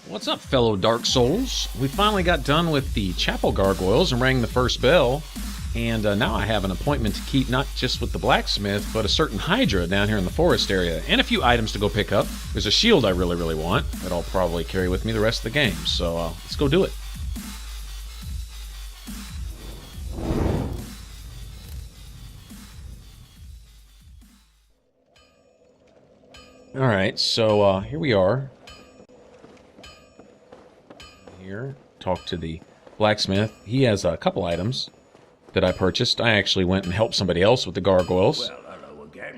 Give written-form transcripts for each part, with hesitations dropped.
What's up, fellow Dark Souls? We finally got done with the chapel gargoyles and rang the first bell, and now I have an appointment to keep not just with the blacksmith, but a certain Hydra down here in the forest area, and a few items to go pick up. There's a shield I really want that I'll probably carry with me the rest of the game, so let's go do it. Alright, so here we are. Here, talk to the blacksmith. He has a couple items that I purchased. I actually went and helped somebody else with the gargoyles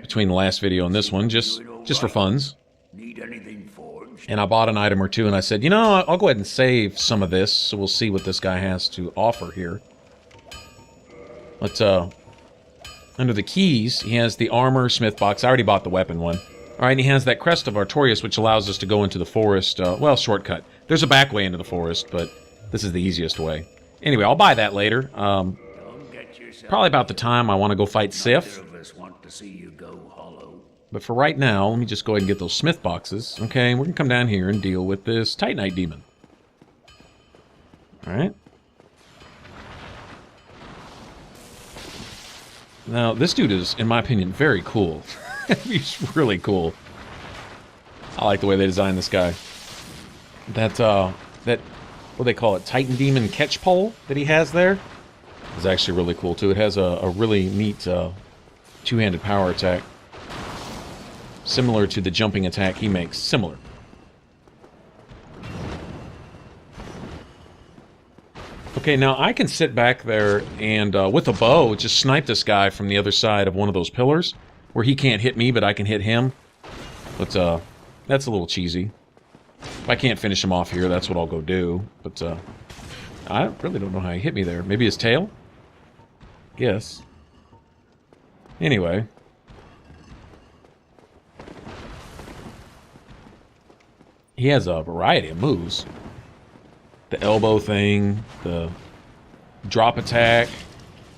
between the last video and this one, just for funds. And I bought an item or two, and I said, you know, I'll go ahead and save some of this, so we'll see what this guy has to offer here. But under the keys, he has the armor smith box. I already bought the weapon one. Alright, and he has that crest of Artorias, which allows us to go into the forest, well, shortcut. There's a back way into the forest, but this is the easiest way. Anyway, I'll buy that later. Probably about the time I want to go fight Sif. But for right now, let me just go ahead and get those smith boxes. Okay, we're going to come down here and deal with this Titanite demon. Alright. Now, this dude is, in my opinion, very cool. He's really cool. I like the way they designed this guy. That what they call it, Titan Demon catch pole that he has there is actually really cool too. It has a really neat two-handed power attack. Similar to the jumping attack he makes. Similar. Okay, now I can sit back there and with a bow just snipe this guy from the other side of one of those pillars, where he can't hit me, but I can hit him. But, that's a little cheesy. If I can't finish him off here, that's what I'll go do. But, I really don't know how he hit me there. Maybe his tail? Guess. Anyway. He has a variety of moves. The elbow thing, the drop attack,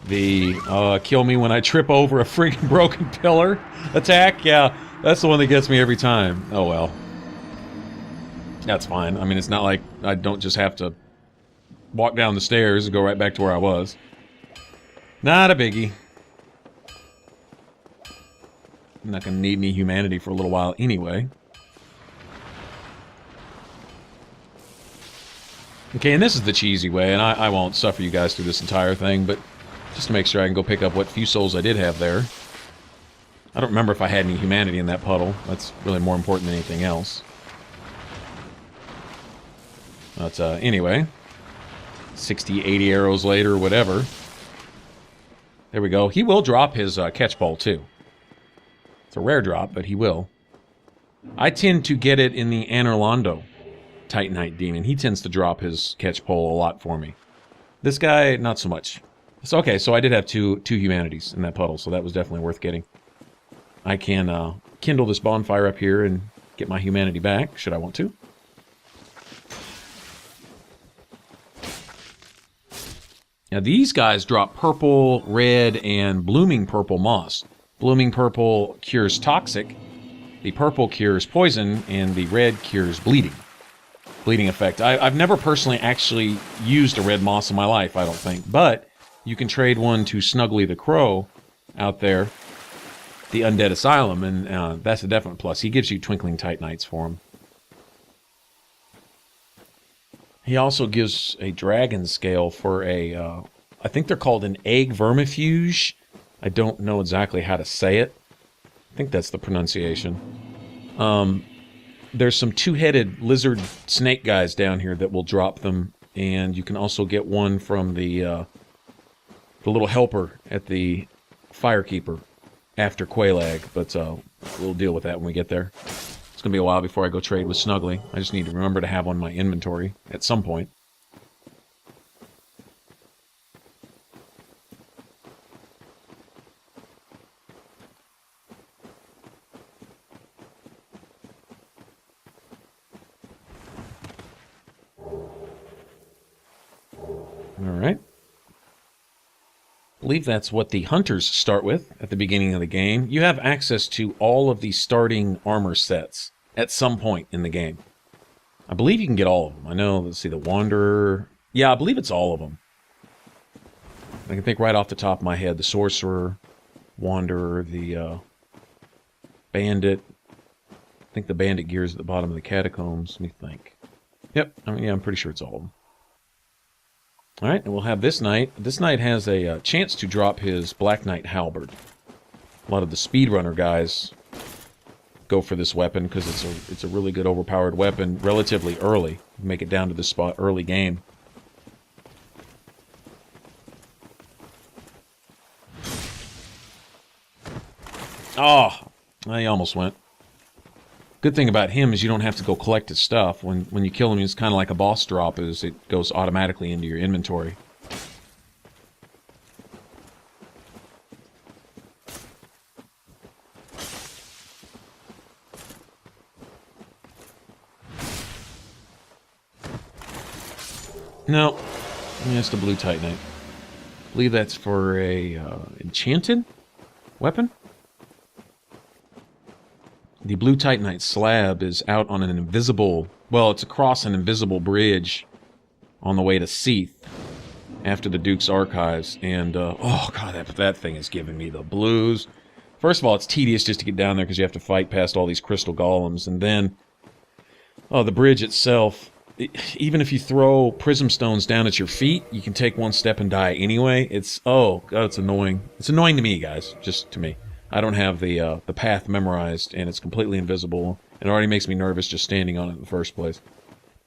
the kill me when I trip over a freaking broken pillar attack. Yeah, that's the one that gets me every time. Oh well. That's fine. I mean, it's not like I don't just have to walk down the stairs and go right back to where I was. Not a biggie. I'm not going to need any humanity for a little while anyway. Okay, and this is the cheesy way, and I won't suffer you guys through this entire thing, but just to make sure I can go pick up what few souls I did have there. I don't remember if I had any humanity in that puddle. That's really more important than anything else. But anyway, 60, 80 arrows later, whatever. There we go. He will drop his catch ball, too. It's a rare drop, but he will. I tend to get it in the Anorlando Titanite demon. He tends to drop his catch pole a lot for me. This guy, not so much. So, okay, so I did have two humanities in that puddle, so that was definitely worth getting. I can kindle this bonfire up here and get my humanity back, should I want to. Now these guys drop purple, red, and blooming purple moss. Blooming purple cures toxic, the purple cures poison, and the red cures bleeding. Bleeding effect. I've never personally actually used a red moss in my life, I don't think, but you can trade one to Snuggly the Crow out there, the Undead Asylum, and that's a definite plus. He gives you Twinkling Titanites for him. He also gives a dragon scale for a, I think they're called an egg vermifuge. I don't know exactly how to say it. I think that's the pronunciation. There's some two-headed lizard snake guys down here that will drop them, and you can also get one from the little helper at the Firekeeper after Quelaag, but we'll deal with that when we get there. It's going to be a while before I go trade with Snuggly. I just need to remember to have one in my inventory at some point. Alright. I believe that's what the hunters start with at the beginning of the game. You have access to all of the starting armor sets at some point in the game. I believe you can get all of them. I know, let's see, the Wanderer. Yeah, I believe it's all of them. I can think right off the top of my head. The Sorcerer, Wanderer, the Bandit. I think the Bandit gear is at the bottom of the Catacombs. Let me think. Yep, I mean, yeah, I'm pretty sure it's all of them. Alright, and we'll have this knight. This knight has a chance to drop his Black Knight Halberd. A lot of the speedrunner guys go for this weapon because it's a really good overpowered weapon relatively early. Make it down to this spot early game. Oh, I almost went. Good thing about him is you don't have to go collect his stuff. When you kill him, it's kind of like a boss drop, is it goes automatically into your inventory. No, it's the blue Titanite. I believe that's for a enchanted weapon. The blue Titanite slab is out on an invisible... Well, it's across an invisible bridge on the way to Seath after the Duke's Archives. And, oh god, that thing is giving me the blues. First of all, it's tedious just to get down there because you have to fight past all these crystal golems. And then, the bridge itself, even if you throw prism stones down at your feet, you can take one step and die anyway. It's, oh god, it's annoying. It's annoying to me, guys, just to me. I don't have the path memorized, and it's completely invisible. It already makes me nervous just standing on it in the first place.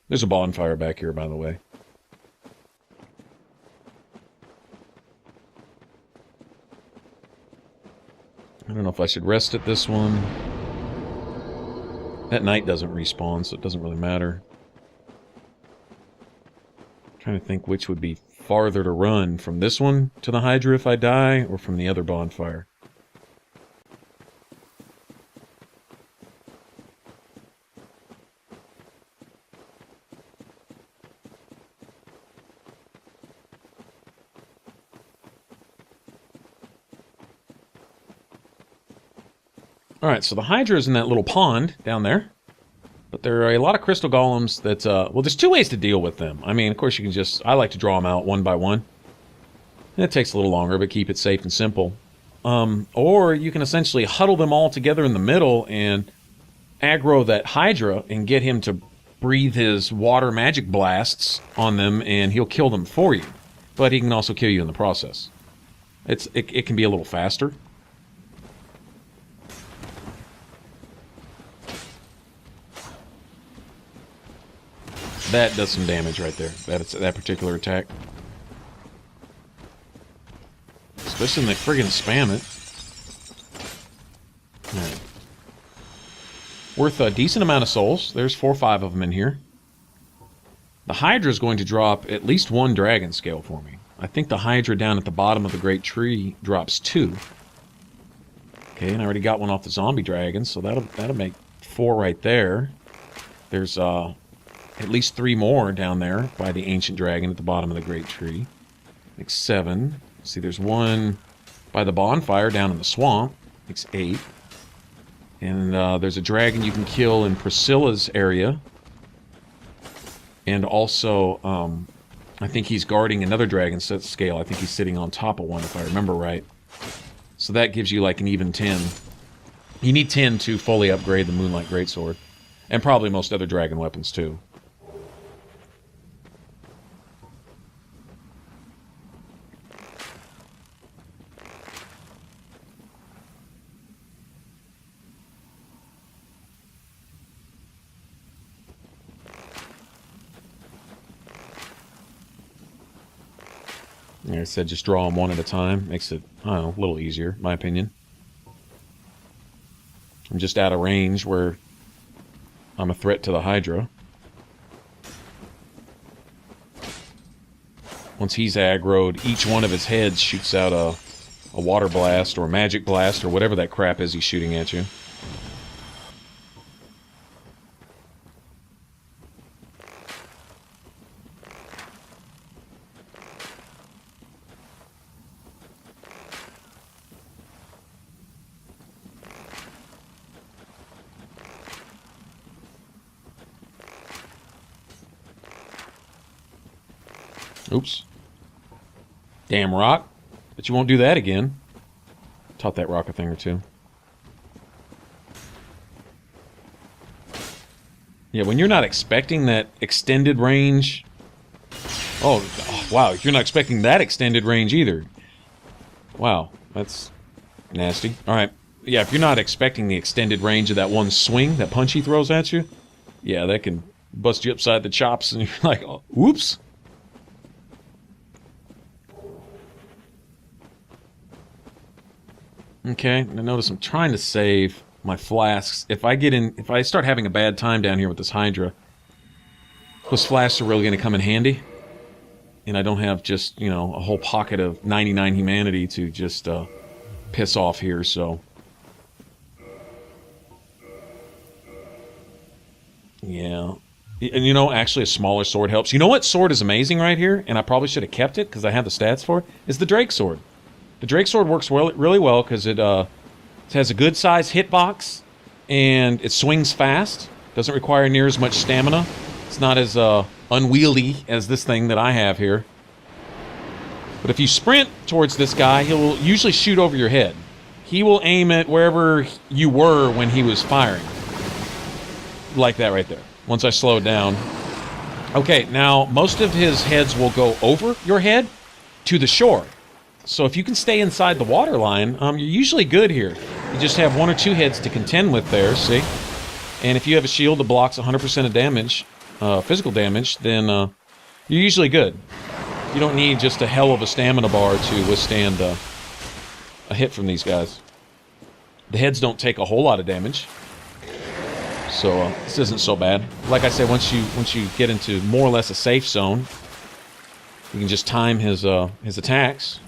There's a bonfire back here, by the way. I don't know if I should rest at this one. That knight doesn't respawn, so it doesn't really matter. I'm trying to think which would be farther to run, from this one to the Hydra if I die, or from the other bonfire. Alright, so the Hydra is in that little pond down there. But there are a lot of crystal golems that, well, there's two ways to deal with them. I mean, of course you can just, I like to draw them out one by one. And it takes a little longer, but keep it safe and simple. Or you can essentially huddle them all together in the middle and aggro that Hydra and get him to breathe his water magic blasts on them, and he'll kill them for you. But he can also kill you in the process. It can be a little faster. That does some damage right there. That particular attack. Especially when they friggin' spam it. Alright. Worth a decent amount of souls. There's 4 or 5 of them in here. The Hydra is going to drop at least 1 dragon scale for me. I think the Hydra down at the bottom of the Great Tree drops 2. Okay, and I already got one off the zombie dragon, so that'll make 4 right there. There's at least 3 more down there by the ancient dragon at the bottom of the Great Tree. Makes 7. See, there's 1 by the bonfire down in the swamp. Makes 8. And there's a dragon you can kill in Priscilla's area. And also, I think he's guarding another dragon set scale. I think he's sitting on top of one, if I remember right. So that gives you like an even 10. You need 10 to fully upgrade the Moonlight Greatsword. And probably most other dragon weapons, too. Like I said, just draw them one at a time. Makes it, I don't know, a little easier, in my opinion. I'm just out of range where I'm a threat to the Hydra. Once he's aggroed, each one of his heads shoots out a water blast or a magic blast or whatever that crap is he's shooting at you. Oops. Damn rock. But you won't do that again. Taught that rock a thing or two. Yeah, when you're not expecting that extended range... Oh, wow, you're not expecting that extended range either. Wow, that's nasty. Alright, yeah, if you're not expecting the extended range of that one swing, that punch he throws at you, yeah, that can bust you upside the chops, and you're like, oh, whoops. Okay, now notice I'm trying to save my flasks. If I start having a bad time down here with this Hydra, those flasks are really going to come in handy. And I don't have just, you know, a whole pocket of 99 humanity to just piss off here, so... Yeah. And you know, actually a smaller sword helps. You know what sword is amazing right here? And I probably should have kept it because I have the stats for it. Is the Drake sword. The Drake sword works really well because it has a good size hitbox and it swings fast. Doesn't require near as much stamina. It's not as unwieldy as this thing that I have here. But if you sprint towards this guy, he'll usually shoot over your head. He will aim at wherever you were when he was firing. Like that right there. Once I slow down. Okay, now most of his heads will go over your head to the shore. So if you can stay inside the water line, you're usually good here. You just have 1 or 2 heads to contend with there, see? And if you have a shield that blocks 100% of damage, physical damage, then you're usually good. You don't need just a hell of a stamina bar to withstand a hit from these guys. The heads don't take a whole lot of damage, so this isn't so bad. Like I said, once you get into more or less a safe zone, you can just time his attacks,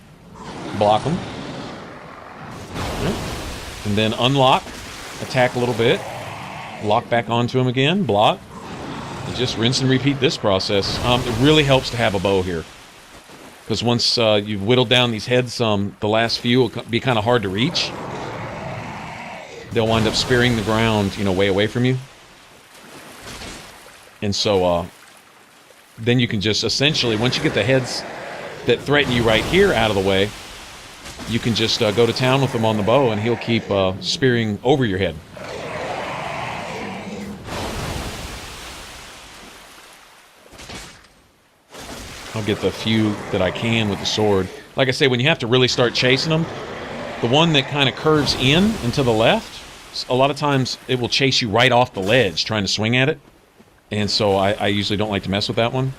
block them, and then unlock, attack a little bit, lock back onto him again, block. You just rinse and repeat this process. It really helps to have a bow here. Because once you've whittled down these heads, the last few will be kind of hard to reach. They'll wind up spearing the ground, you know, way away from you. And so, then you can just essentially, once you get the heads that threaten you right here out of the way, you can just go to town with him on the bow, and he'll keep spearing over your head. I'll get the few that I can with the sword. Like I say, when you have to really start chasing them, the one that kind of curves in and to the left, a lot of times it will chase you right off the ledge trying to swing at it. And so I usually don't like to mess with that one.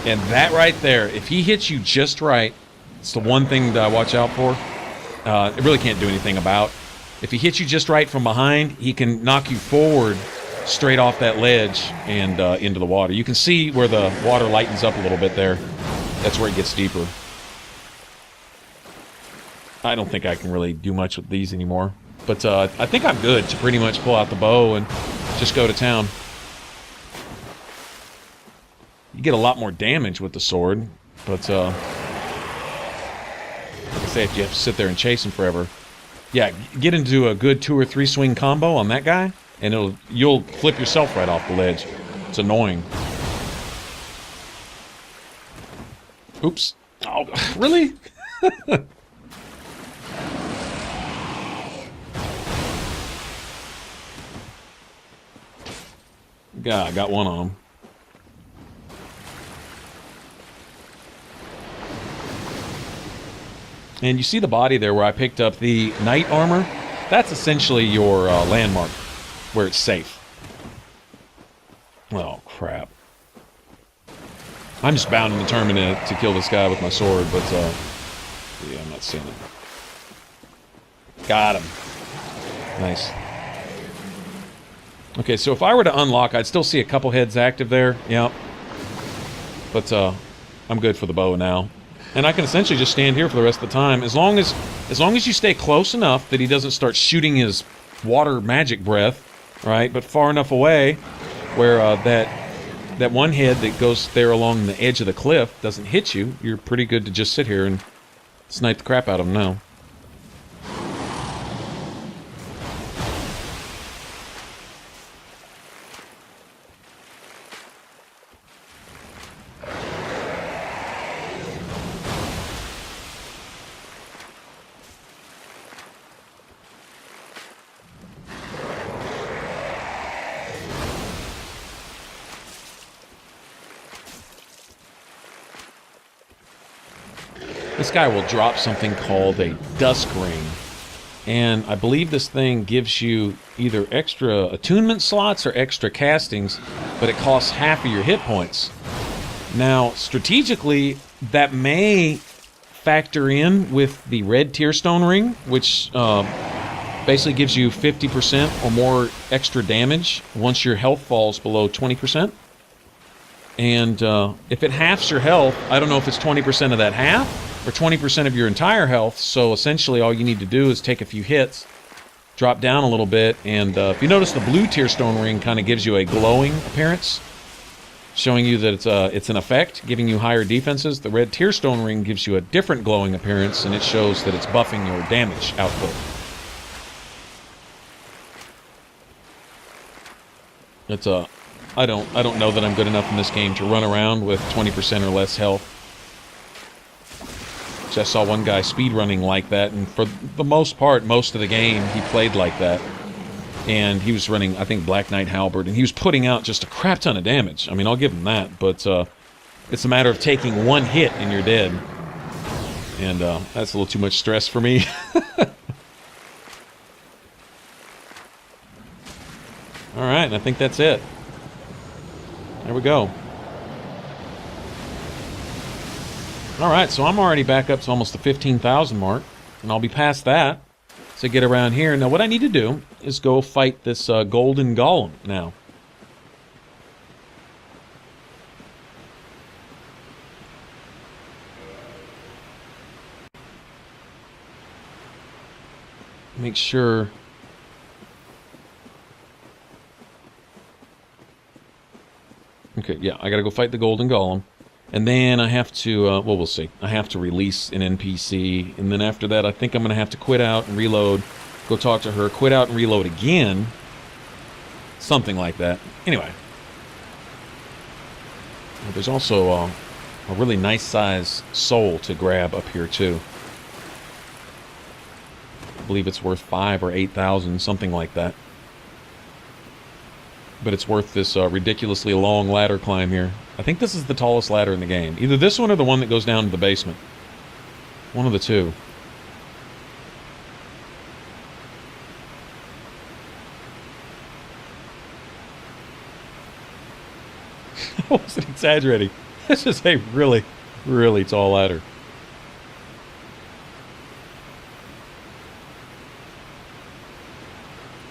And that right there, if he hits you just right, it's the one thing that I watch out for. It really can't do anything about. If he hits you just right from behind, he can knock you forward straight off that ledge and into the water. You can see where the water lightens up a little bit there. That's where it gets deeper. I don't think I can really do much with these anymore. But I think I'm good to pretty much pull out the bow and just go to town. You get a lot more damage with the sword, but like I say, if you have to sit there and chase him forever. Yeah, get into a good 2 or 3 swing combo on that guy, and you'll flip yourself right off the ledge. It's annoying. Oops. Oh, really? God, I got one on him. And you see the body there where I picked up the knight armor? That's essentially your landmark, where it's safe. Oh, crap. I'm just bound and determined to kill this guy with my sword, but, yeah, I'm not seeing it. Got him. Nice. Okay, so if I were to unlock, I'd still see a couple heads active there. Yep. But, I'm good for the bow now. And I can essentially just stand here for the rest of the time. As long as you stay close enough that he doesn't start shooting his water magic breath, right? But far enough away where that one head that goes there along the edge of the cliff doesn't hit you, you're pretty good to just sit here and snipe the crap out of him now. this guy will drop something called a Dusk Ring. And I believe this thing gives you either extra attunement slots or extra castings, but it costs half of your hit points. Now, strategically, that may factor in with the red Tearstone Ring, which basically gives you 50% or more extra damage once your health falls below 20%. And if it halves your health, I don't know if it's 20% of that half, or 20% of your entire health, so essentially all you need to do is take a few hits, drop down a little bit, and if you notice the blue Tearstone Ring kind of gives you a glowing appearance, showing you that it's an effect, giving you higher defenses. The red Tearstone Ring gives you a different glowing appearance, and it shows that it's buffing your damage output. It's I don't know that I'm good enough in this game to run around with 20% or less health. I saw one guy speedrunning like that, and for the most part, most of the game, he played like that. And he was running, I think, Black Knight Halberd, and he was putting out just a crap ton of damage. I mean, I'll give him that, but it's a matter of taking one hit and you're dead. And that's a little too much stress for me. Alright, and I think that's it. There we go. Alright, so I'm already back up to almost the 15,000 mark, and I'll be past that to get around here. Now, what I need to do is go fight this golden golem now. Make sure... Okay, yeah, I gotta go fight the golden golem. And then I have to, well, we'll see. I have to release an NPC, and then after that I think I'm going to have to quit out and reload, go talk to her, quit out and reload again. Something like that. Anyway. Well, there's also a really nice size soul to grab up here, too. I believe it's worth 5,000 or 8,000, something like that. But it's worth this ridiculously long ladder climb here. I think this is the tallest ladder in the game. Either this one or the one that goes down to the basement. One of the two. I wasn't exaggerating. This is a really, really tall ladder.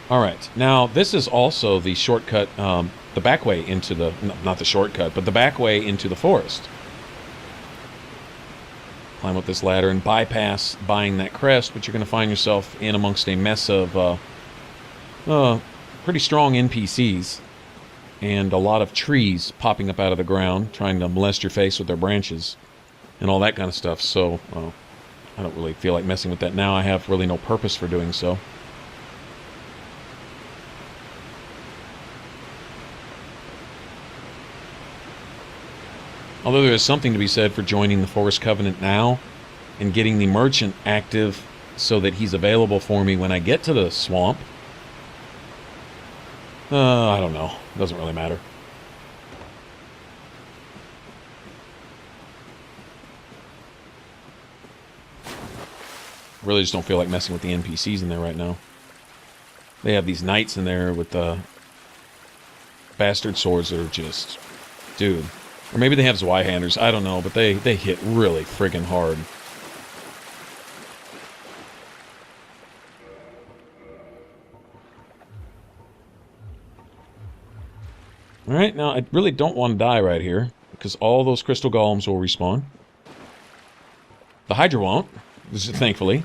Alright, now this is also the shortcut, the back way into the, not the shortcut, but the back way into the forest. Climb up this ladder and bypass buying that crest, but you're going to find yourself in amongst a mess of pretty strong NPCs and a lot of trees popping up out of the ground, trying to molest your face with their branches and all that kind of stuff, so I don't really feel like messing with that now. I have really no purpose for doing so. Although there is something to be said for joining the Forest Covenant now and getting the merchant active so that he's available for me when I get to the swamp. I don't know. Doesn't really matter. Really just don't feel like messing with the NPCs in there right now. They have these knights in there with the bastard swords that are just... Dude. Or maybe they have Zweihanders, I don't know, but they hit really friggin' hard. Alright, now I really don't want to die right here, because all those crystal golems will respawn. The Hydra won't, thankfully.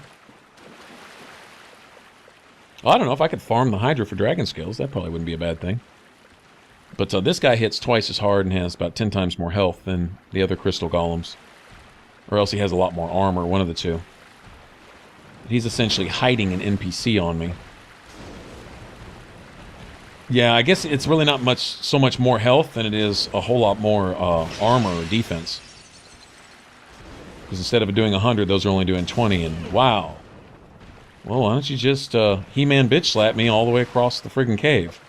Well, I don't know, if I could farm the Hydra for dragon skills, that probably wouldn't be a bad thing. But this guy hits twice as hard and has about 10 times more health than the other crystal golems. Or else he has a lot more armor, one of the two. He's essentially hiding an NPC on me. Yeah, I guess it's really not so much more health than it is a whole lot more armor or defense. Because instead of doing 100, those are only doing 20, and wow. Well, why don't you just He-Man bitch slap me all the way across the friggin' cave?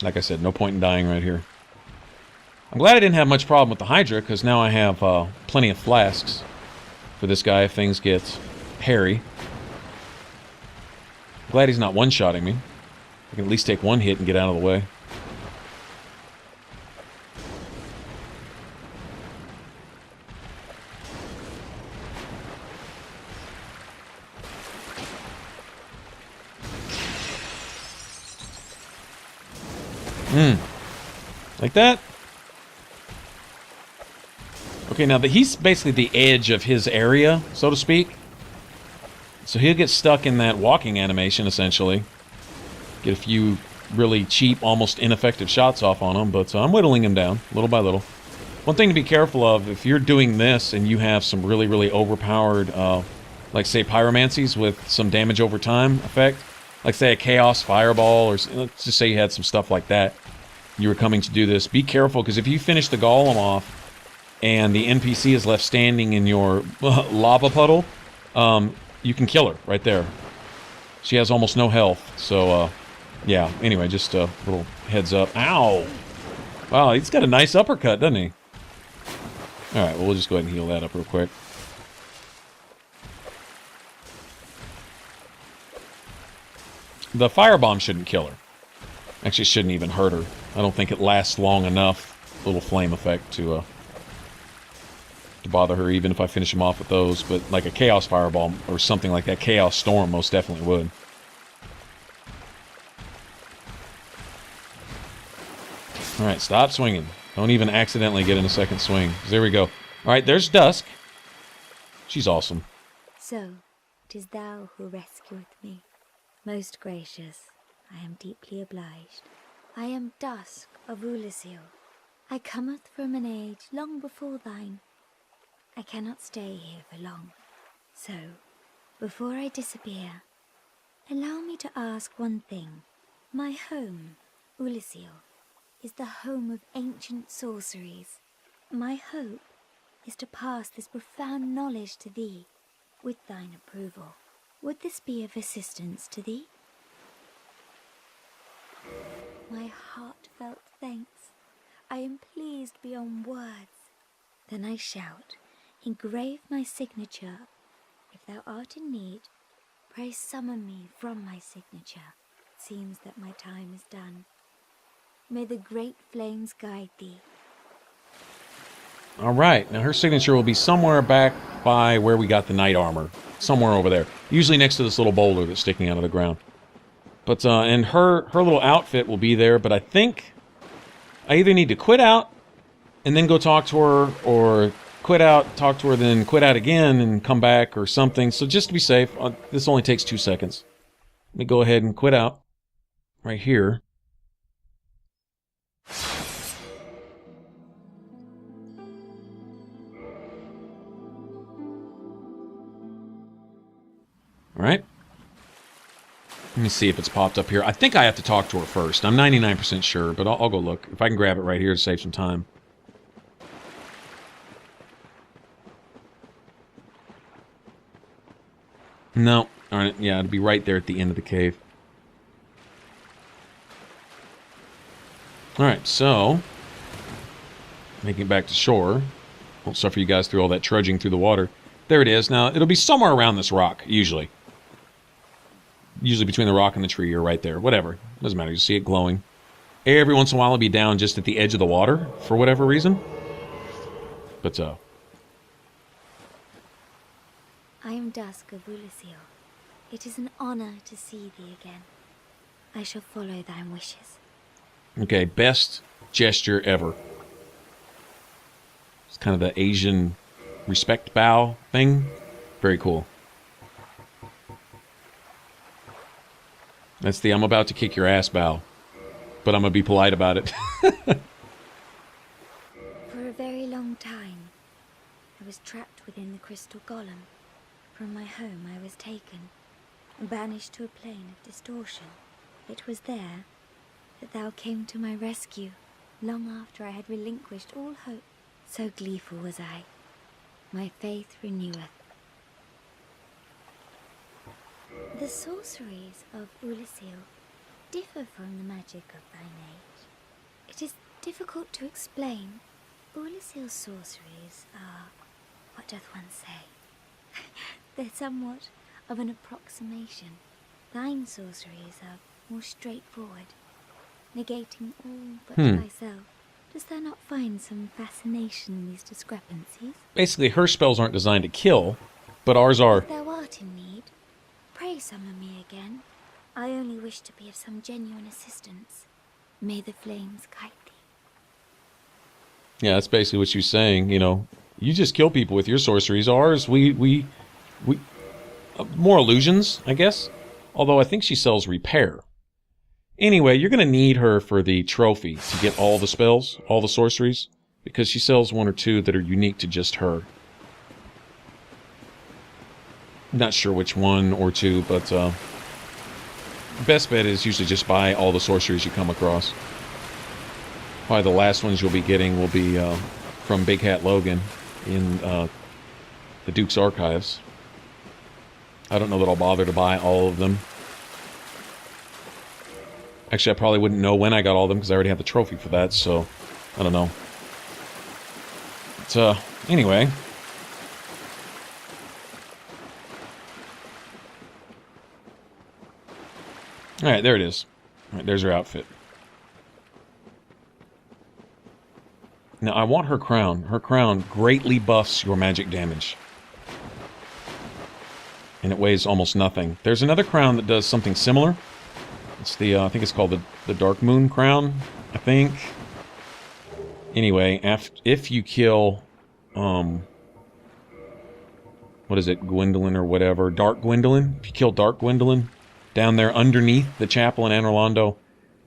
Like I said, no point in dying right here. I'm glad I didn't have much problem with the Hydra, because now I have plenty of flasks for this guy if things get hairy. Glad he's not one-shotting me. I can at least take one hit and get out of the way. Like that? Okay, now he's basically the edge of his area, so to speak. So he'll get stuck in that walking animation, essentially. Get a few really cheap, almost ineffective shots off on him, but I'm whittling him down, little by little. One thing to be careful of, if you're doing this and you have some really, really overpowered, like, say, pyromancies with some damage over time effect, like, say, a Chaos Fireball, or let's just say you had some stuff like that, you were coming to do this, be careful, because if you finish the Golem off and the NPC is left standing in your lava puddle, you can kill her right there. She has almost no health, so, yeah, anyway, just a little heads up. Ow! Wow, he's got a nice uppercut, doesn't he? Alright, well, we'll just go ahead and heal that up real quick. The firebomb shouldn't kill her. Actually, shouldn't even hurt her. I don't think it lasts long enough, little flame effect, to bother her, even if I finish him off with those. But like a Chaos Fireball or something like that, Chaos Storm most definitely would. Alright, stop swinging. Don't even accidentally get in a second swing. There we go. Alright, there's Dusk. She's awesome. So, 'tis thou who rescueth me. Most gracious, I am deeply obliged. I am Dusk of Oolacile. I cometh from an age long before thine. I cannot stay here for long. So, before I disappear, allow me to ask one thing. My home, Oolacile, is the home of ancient sorceries. My hope is to pass this profound knowledge to thee, with thine approval. Would this be of assistance to thee? My heartfelt thanks. I am pleased beyond words. Then I shout, engrave my signature. If thou art in need, pray summon me from my signature. It seems that my time is done. May the great flames guide thee. Alright, now her signature will be somewhere back by where we got the knight armor. Somewhere over there. Usually next to this little boulder that's sticking out of the ground. But, and her little outfit will be there, but I think I either need to quit out and then go talk to her, or quit out, talk to her, then quit out again and come back or something. So just to be safe, this only takes 2 seconds. Let me go ahead and quit out right here. Alright. Let me see if it's popped up here. I think I have to talk to her first. I'm 99% sure, but I'll go look. If I can grab it right here to save some time. No. Alright, yeah, it'll be right there at the end of the cave. Alright, so... making it back to shore. Won't suffer you guys through all that trudging through the water. There it is. Now, it'll be somewhere around this rock, usually. Usually between the rock and the tree, or right there. Whatever. Doesn't matter. You see it glowing. Every once in a while, it'll be down just at the edge of the water, for whatever reason. But, I am Dusk of Oolacile. It is an honor to see thee again. I shall follow thy wishes. Okay, best gesture ever. It's kind of the Asian respect bow thing. Very cool. That's the I'm about to kick your ass bow. But I'm going to be polite about it. For a very long time, I was trapped within the crystal golem. From my home I was taken and banished to a plane of distortion. It was there that thou came to my rescue, long after I had relinquished all hope. So gleeful was I. My faith reneweth. The sorceries of Oolacile differ from the magic of thine age. It is Difficult to explain. Oolacile's sorceries are, what doth one say? They're somewhat of an approximation. Thine sorceries are more straightforward, negating all but thyself. Dost thou not find some fascination in these discrepancies? Basically, her spells aren't designed to kill, but ours are. If thou art in need, pray summon me again. I only wish to be of some genuine assistance. May the flames guide thee. Yeah, that's basically what she's saying. You know, you just kill people with your sorceries. Ours, we more illusions, I guess. Although I think she sells repair. Anyway, you're going to need her for the trophy to get all the spells, all the sorceries, because she sells one or two that are unique to just her. Not sure which one or two, but best bet is usually just buy all the sorceries you come across. Probably the last ones you'll be getting will be from Big Hat Logan in the Duke's Archives. I don't know that I'll bother to buy all of them. Actually, I probably wouldn't know when I got all of them because I already have the trophy for that, so I don't know. But anyway. Alright, there it is. Alright, there's her outfit. Now, I want her crown. Her crown greatly buffs your magic damage. And it weighs almost nothing. There's another crown that does something similar. It's the, I think it's called the Dark Moon crown, I think. Anyway, if you kill, what is it, Gwendolyn or whatever, Dark Gwendolyn? If you kill Dark Gwendolyn down there underneath the chapel in Anor Londo,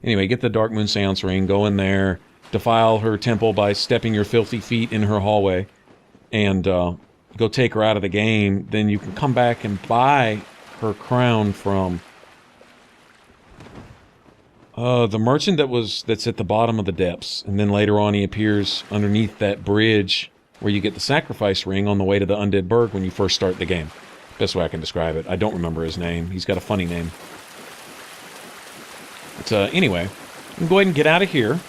anyway, get the Dark Moon Seance Ring, go in there, defile her temple by stepping your filthy feet in her hallway, and go take her out of the game, then you can come back and buy her crown from the merchant that's at the bottom of the depths, and then later on he appears underneath that bridge where you get the sacrifice ring on the way to the Undead Burg when you first start the game. Best way I can describe it. I don't remember his name. He's got a funny name. But anyway, I'm go ahead and get out of here.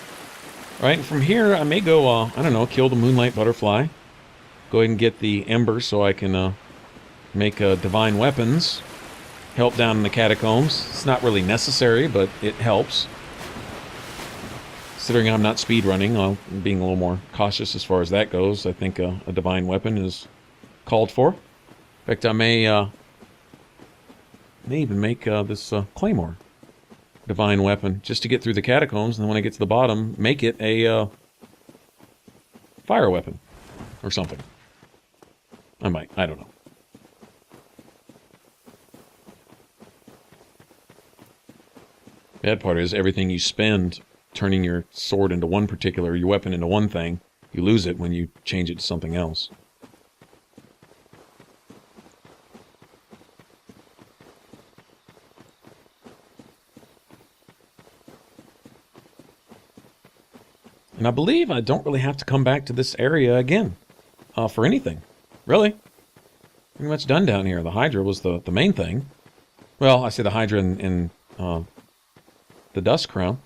Right, and from here I may go, I don't know, kill the Moonlight Butterfly. Go ahead and get the Embers so I can make divine weapons. Help down in the catacombs. It's not really necessary, but it helps. Considering I'm not speedrunning, I'm being a little more cautious as far as that goes. I think a divine weapon is called for. In fact, I may even make this claymore divine weapon just to get through the catacombs, and then when I get to the bottom, make it a fire weapon or something. I might. I don't know. Bad part is everything you spend turning your sword into one particular, your weapon into one thing, you lose it when you change it to something else. And I believe I don't really have to come back to this area again for anything. Really. Pretty much done down here. The Hydra was the main thing. Well, I say the Hydra and the Dust Crown.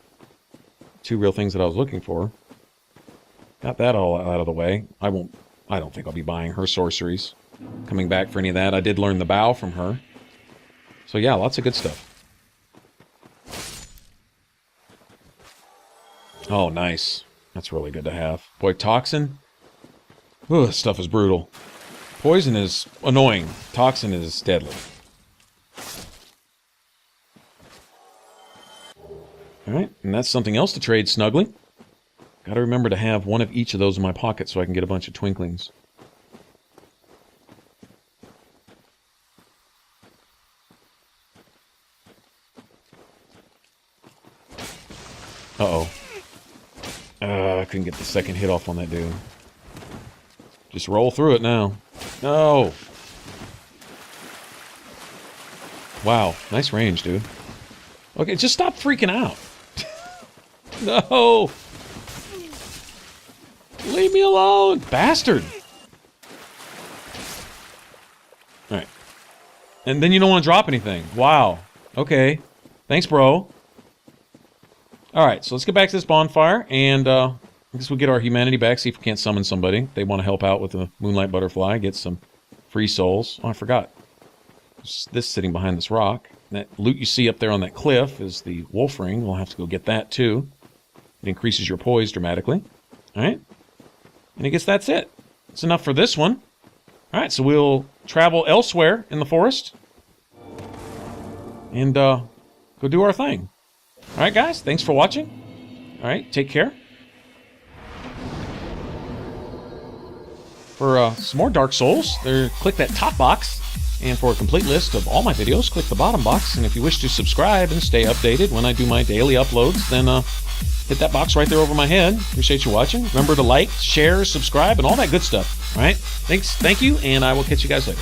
Two real things that I was looking for. Got that all out of the way. I don't think I'll be buying her sorceries. Coming back for any of that. I did learn the bow from her. So yeah, lots of good stuff. Oh, nice. That's really good to have. Boy, Toxin. Ooh, this stuff is brutal. Poison is annoying. Toxin is deadly. Alright, and that's something else to trade snugly. Gotta remember to have one of each of those in my pocket so I can get a bunch of twinklings. Uh-oh. I couldn't get the second hit off on that dude. Just roll through it now. No! Wow, nice range, dude. Okay, just stop freaking out. No! Leave me alone, bastard! Alright. And then you don't want to drop anything. Wow. Okay. Thanks, bro. Alright, so let's get back to this bonfire, and I guess we'll get our humanity back, see if we can't summon somebody. They want to help out with the Moonlight Butterfly, get some free souls. Oh, I forgot. There's this sitting behind this rock. That loot you see up there on that cliff is the wolf ring. We'll have to go get that, too. It increases your poise dramatically. Alright? And I guess that's it. That's enough for this one. Alright, so we'll travel elsewhere in the forest. And, go do our thing. Alright, guys, thanks for watching. Alright, take care. For some more Dark Souls, click that top box. And for a complete list of all my videos, click the bottom box. And if you wish to subscribe and stay updated when I do my daily uploads, then hit that box right there over my head. Appreciate you watching. Remember to like, share, subscribe, and all that good stuff. Alright? Thanks, thank you, and I will catch you guys later.